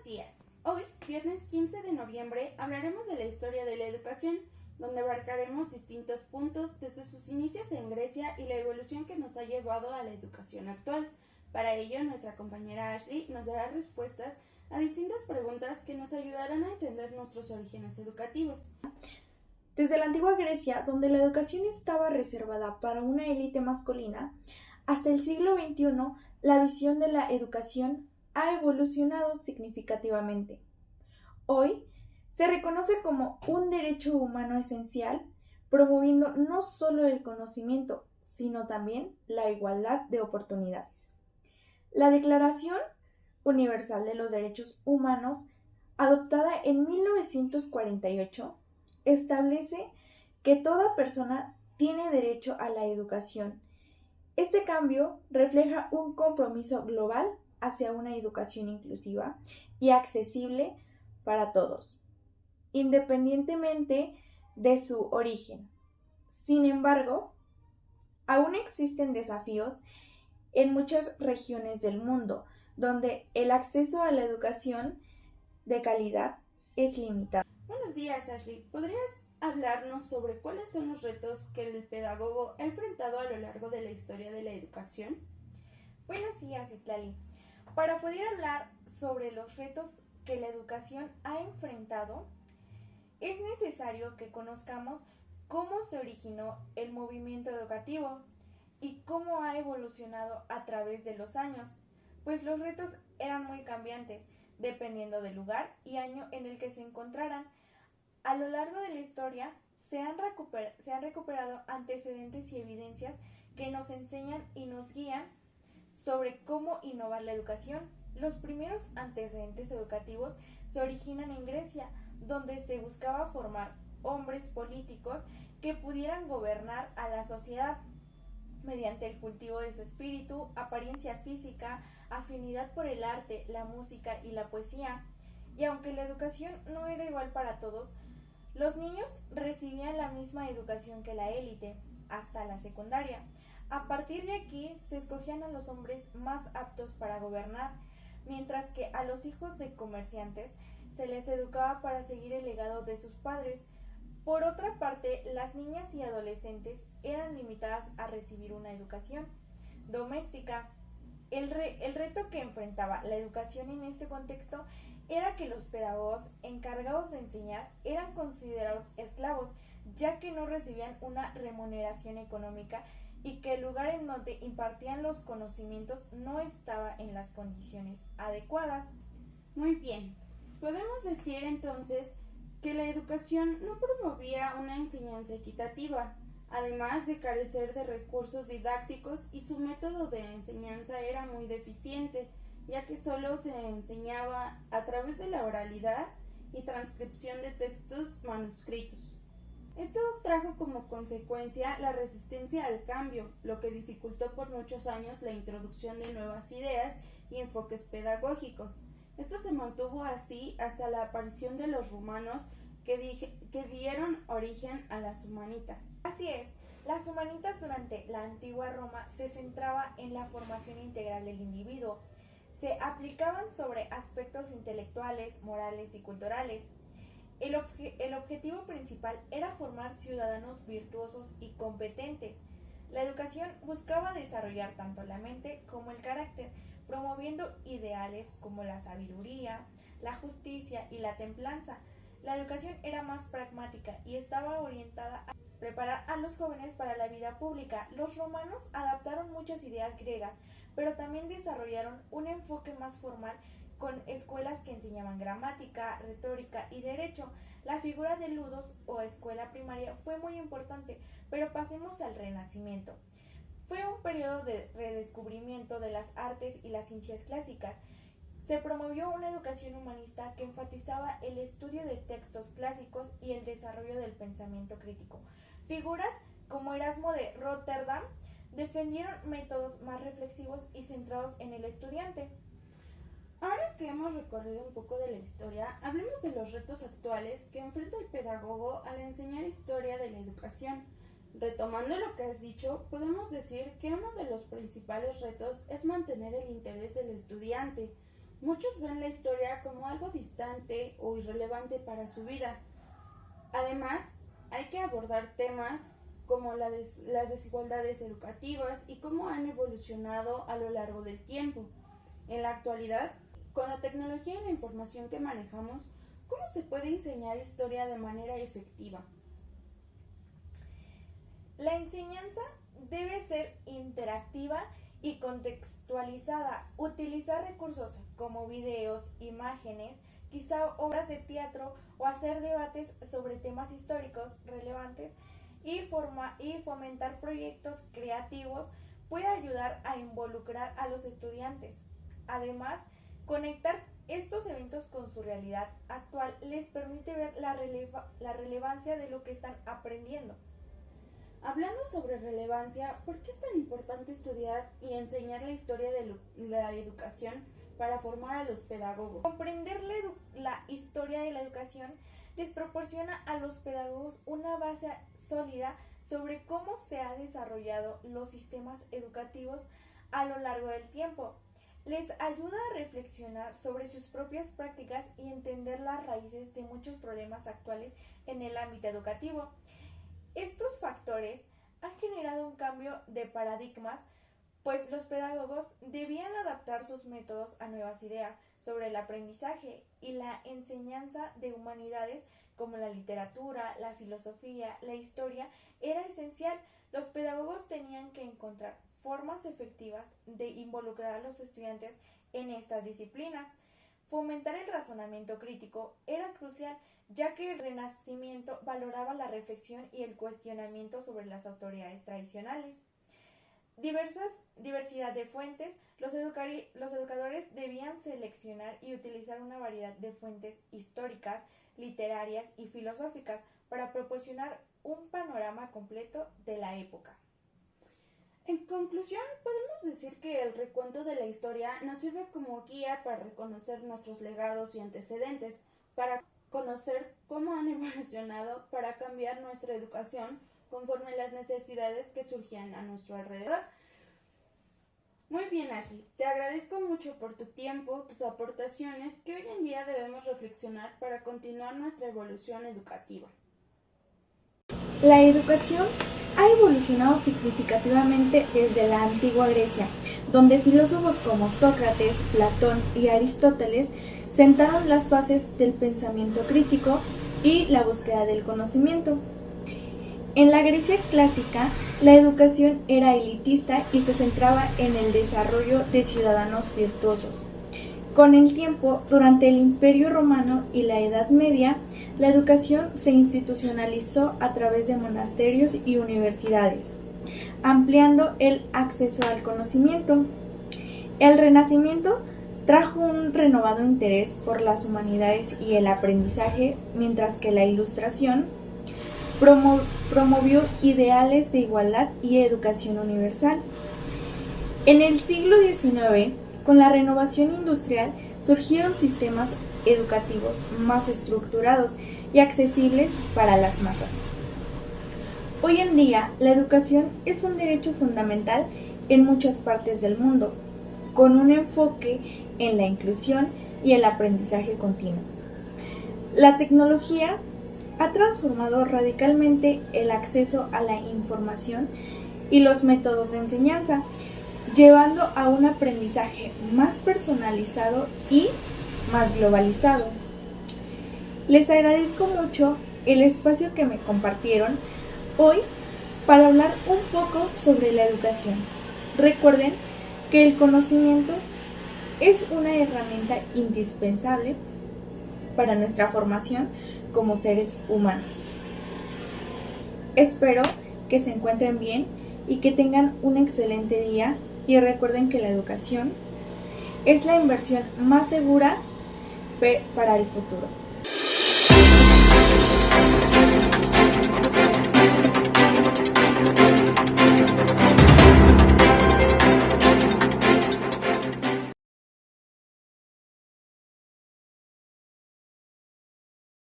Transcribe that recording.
días. Hoy, viernes 15 de noviembre, hablaremos de la historia de la educación, donde abarcaremos distintos puntos desde sus inicios en Grecia y la evolución que nos ha llevado a la educación actual. Para ello, nuestra compañera Ashley nos dará respuestas a distintas preguntas que nos ayudarán a entender nuestros orígenes educativos. Desde la antigua Grecia, donde la educación estaba reservada para una élite masculina, hasta el siglo XXI, la visión de la educación ha evolucionado significativamente. Hoy se reconoce como un derecho humano esencial, promoviendo no solo el conocimiento, sino también la igualdad de oportunidades. La Declaración Universal de los Derechos Humanos, adoptada en 1948, establece que toda persona tiene derecho a la educación. Este cambio refleja un compromiso global hacia una educación inclusiva y accesible para todos, independientemente de su origen. Sin embargo, aún existen desafíos en muchas regiones del mundo, donde el acceso a la educación de calidad es limitado. Buenos días, Ashley. ¿Podrías hablarnos sobre cuáles son los retos que el pedagogo ha enfrentado a lo largo de la historia de la educación? Buenos días, Itlali. Para poder hablar sobre los retos que la educación ha enfrentado, es necesario que conozcamos cómo se originó el movimiento educativo y cómo ha evolucionado a través de los años, pues los retos eran muy cambiantes, dependiendo del lugar y año en el que se encontraran. A lo largo de la historia se han recuperado antecedentes y evidencias que nos enseñan y nos guían sobre cómo innovar la educación. Los primeros antecedentes educativos se originan en Grecia, donde se buscaba formar hombres políticos que pudieran gobernar a la sociedad mediante el cultivo de su espíritu, apariencia física, afinidad por el arte, la música y la poesía. Y aunque la educación no era igual para todos, los niños recibían la misma educación que la élite, hasta la secundaria. A partir de aquí se escogían a los hombres más aptos para gobernar, mientras que a los hijos de comerciantes se les educaba para seguir el legado de sus padres. Por otra parte, las niñas y adolescentes eran limitadas a recibir una educación doméstica. El reto que enfrentaba la educación en este contexto era que los pedagogos encargados de enseñar eran considerados esclavos, ya que no recibían una remuneración económica y que el lugar en donde impartían los conocimientos no estaba en las condiciones adecuadas. Muy bien. Podemos decir entonces que la educación no promovía una enseñanza equitativa, además de carecer de recursos didácticos, y su método de enseñanza era muy deficiente, ya que solo se enseñaba a través de la oralidad y transcripción de textos manuscritos. Esto trajo como consecuencia la resistencia al cambio, lo que dificultó por muchos años la introducción de nuevas ideas y enfoques pedagógicos. Esto se mantuvo así hasta la aparición de los romanos, que dieron origen a las humanitas. Así es, las humanitas durante la antigua Roma se centraba en la formación integral del individuo. Se aplicaban sobre aspectos intelectuales, morales y culturales. El objetivo principal era formar ciudadanos virtuosos y competentes. La educación buscaba desarrollar tanto la mente como el carácter, promoviendo ideales como la sabiduría, la justicia y la templanza. La educación era más pragmática y estaba orientada a preparar a los jóvenes para la vida pública. Los romanos adaptaron muchas ideas griegas, pero también desarrollaron un enfoque más formal con escuelas que enseñaban gramática, retórica y derecho. La figura de Ludos o escuela primaria fue muy importante, pero pasemos al Renacimiento. Fue un periodo de redescubrimiento de las artes y las ciencias clásicas. Se promovió una educación humanista que enfatizaba el estudio de textos clásicos y el desarrollo del pensamiento crítico. Figuras como Erasmo de Róterdam defendieron métodos más reflexivos y centrados en el estudiante. Ahora que hemos recorrido un poco de la historia, hablemos de los retos actuales que enfrenta el pedagogo al enseñar historia de la educación. Retomando lo que has dicho, podemos decir que uno de los principales retos es mantener el interés del estudiante, Muchos ven la historia como algo distante o irrelevante para su vida. Además, hay que abordar temas como las desigualdades educativas y cómo han evolucionado a lo largo del tiempo. En la actualidad, con la tecnología y la información que manejamos, ¿cómo se puede enseñar historia de manera efectiva? La enseñanza debe ser interactiva y contextualizada. Utilizar recursos como videos, imágenes, quizá obras de teatro o hacer debates sobre temas históricos relevantes y fomentar proyectos creativos puede ayudar a involucrar a los estudiantes. Además, conectar estos eventos con su realidad actual les permite ver la relevancia de lo que están aprendiendo. Hablando sobre relevancia, ¿por qué es tan importante estudiar y enseñar la historia de la educación para formar a los pedagogos? Comprender la historia de la educación les proporciona a los pedagogos una base sólida sobre cómo se han desarrollado los sistemas educativos a lo largo del tiempo. Les ayuda a reflexionar sobre sus propias prácticas y entender las raíces de muchos problemas actuales en el ámbito educativo. Estos factores han generado un cambio de paradigmas, pues los pedagogos debían adaptar sus métodos a nuevas ideas sobre el aprendizaje y la enseñanza de humanidades como la literatura, la filosofía, la historia. Era esencial. Los pedagogos tenían que encontrar formas efectivas de involucrar a los estudiantes en estas disciplinas. Fomentar el razonamiento crítico era crucial, ya que el Renacimiento valoraba la reflexión y el cuestionamiento sobre las autoridades tradicionales. Diversidad de fuentes. Los educadores debían seleccionar y utilizar una variedad de fuentes históricas, literarias y filosóficas para proporcionar un panorama completo de la época. En conclusión, podemos decir que el recuento de la historia nos sirve como guía para reconocer nuestros legados y antecedentes, para conocer cómo han evolucionado, para cambiar nuestra educación conforme las necesidades que surgían a nuestro alrededor. Muy bien, Ashley, te agradezco mucho por tu tiempo, tus aportaciones que hoy en día debemos reflexionar para continuar nuestra evolución educativa. La educación ha evolucionado significativamente desde la antigua Grecia, donde filósofos como Sócrates, Platón y Aristóteles sentaron las bases del pensamiento crítico y la búsqueda del conocimiento. En la Grecia clásica, la educación era elitista y se centraba en el desarrollo de ciudadanos virtuosos. Con el tiempo, durante el Imperio Romano y la Edad Media, la educación se institucionalizó a través de monasterios y universidades, ampliando el acceso al conocimiento. El Renacimiento trajo un renovado interés por las humanidades y el aprendizaje, mientras que la Ilustración promovió ideales de igualdad y educación universal. En el siglo XIX, con la renovación industrial, surgieron sistemas educativos más estructurados y accesibles para las masas. Hoy en día, la educación es un derecho fundamental en muchas partes del mundo, con un enfoque en la inclusión y el aprendizaje continuo. La tecnología ha transformado radicalmente el acceso a la información y los métodos de enseñanza, llevando a un aprendizaje más personalizado y más globalizado. Les agradezco mucho el espacio que me compartieron hoy para hablar un poco sobre la educación. Recuerden que el conocimiento es una herramienta indispensable para nuestra formación como seres humanos. Espero que se encuentren bien y que tengan un excelente día, y recuerden que la educación es la inversión más segura para el futuro.